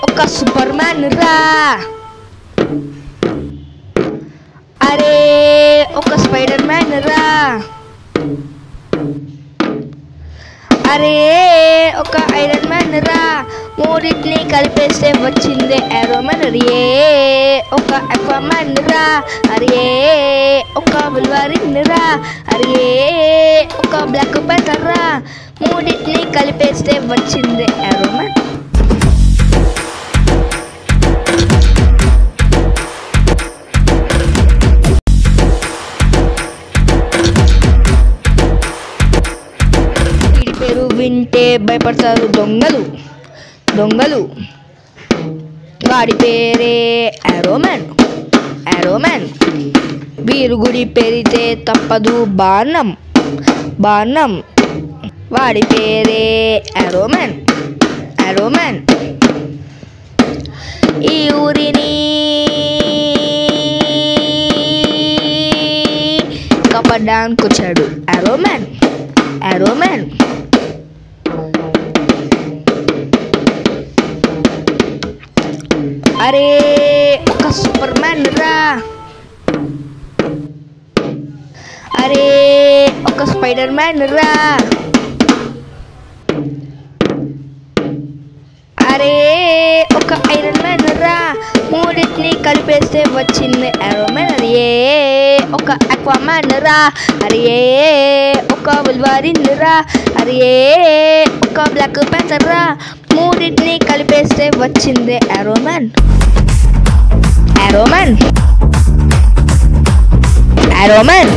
ఒక super man రా, అరే ఒక స్పైడర్ మ్యాన్ రా, అరే ఒక ఐరన్ మ్యాన్ రా, మూడింటిని కలిపేస్తే వచ్చిందే ఏరో మ్యాన్. అరే ఒక అక్వామ్యాన్ రా, అరే ఒక వల్వరిన్ రా, అరే ఒక బ్లాక్ ప్యాంథర్ రా, మూడింటిని కలిపేస్తే వచ్చిందే ఏరో మ్యాన్. పేరు వింటే భయపడతారు దొంగలు దొంగలు. వాడి పేరే ఏరో మ్యాన్ ఏరో మ్యాన్. వీరుగుడి పేరితే తప్పదు బాణం బాణం. వాడి పేరే ఏరో మ్యాన్ ఏరో మ్యాన్. ఈ ఊరిని కాపాడడానికి వచ్చాడు ఏరో మ్యాన్ ఏరో మ్యాన్. అరే ఒక సూపర్ మ్యాన్ రా, అరే ఒక స్పైడర్ మ్యాన్ రా, అరే ఒక ఐరన్ మ్యాన్ రా, మూడింటిని కలిపేస్తే వచ్చింది ఏరో మ్యాన్. అరే ఒక అక్వామ్యాన్ రా, అరే ఒక వల్వరిన్ రా, అరే ఒక బ్లాక్ ప్యాంథర్ రా, మూడింటిని కలిపేస్తే వచ్చింది ఏరో మ్యాన్ ఏరో మ్యాన్ ఏరో మ్యాన్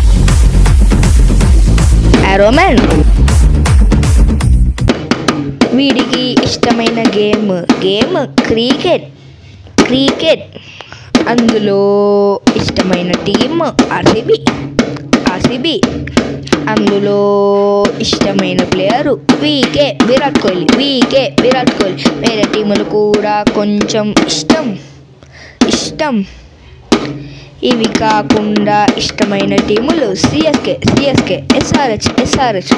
ఏరో మ్యాన్. వీడికి ఇష్టమైన గేమ్ క్రికెట్ క్రికెట్. అందులో ఇష్టమైన టీమ్ ఆర్సీబీ. అందులో ఇష్టమైన ప్లేయరు విరాట్ కోహ్లీ. వేరే టీములు కూడా కొంచెం ఇష్టం. ఇవి కాకుండా ఇష్టమైన టీములు సిఎస్కే, ఎస్ఆర్హెచ్.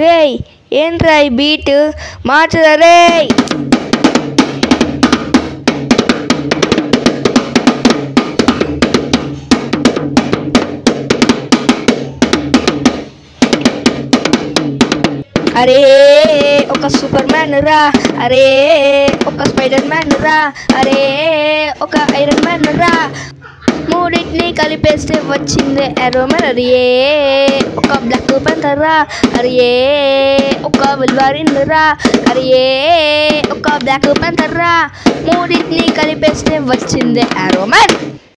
రేయ్ ఏంట్రా ఈ బీట్ మార్చరా రేయ్. అరే ఒక సూపర్ మ్యాన్ రా, అరే ఒక స్పైడర్ మ్యాన్ రా, అరే ఒక ఐరన్ మ్యాన్ రా, మూడింటిని కలిపేస్తే వచ్చిందే ఏరో మ్యాన్. అరే ఒక బ్లాక్ ప్యాంథర్ రా, అరే ఒక వల్వరిన్ రా, అరే ఒక బ్లాక్ ప్యాంథర్ రా, మూడింటిని కలిపేస్తే వచ్చిందే ఏరో మ్యాన్.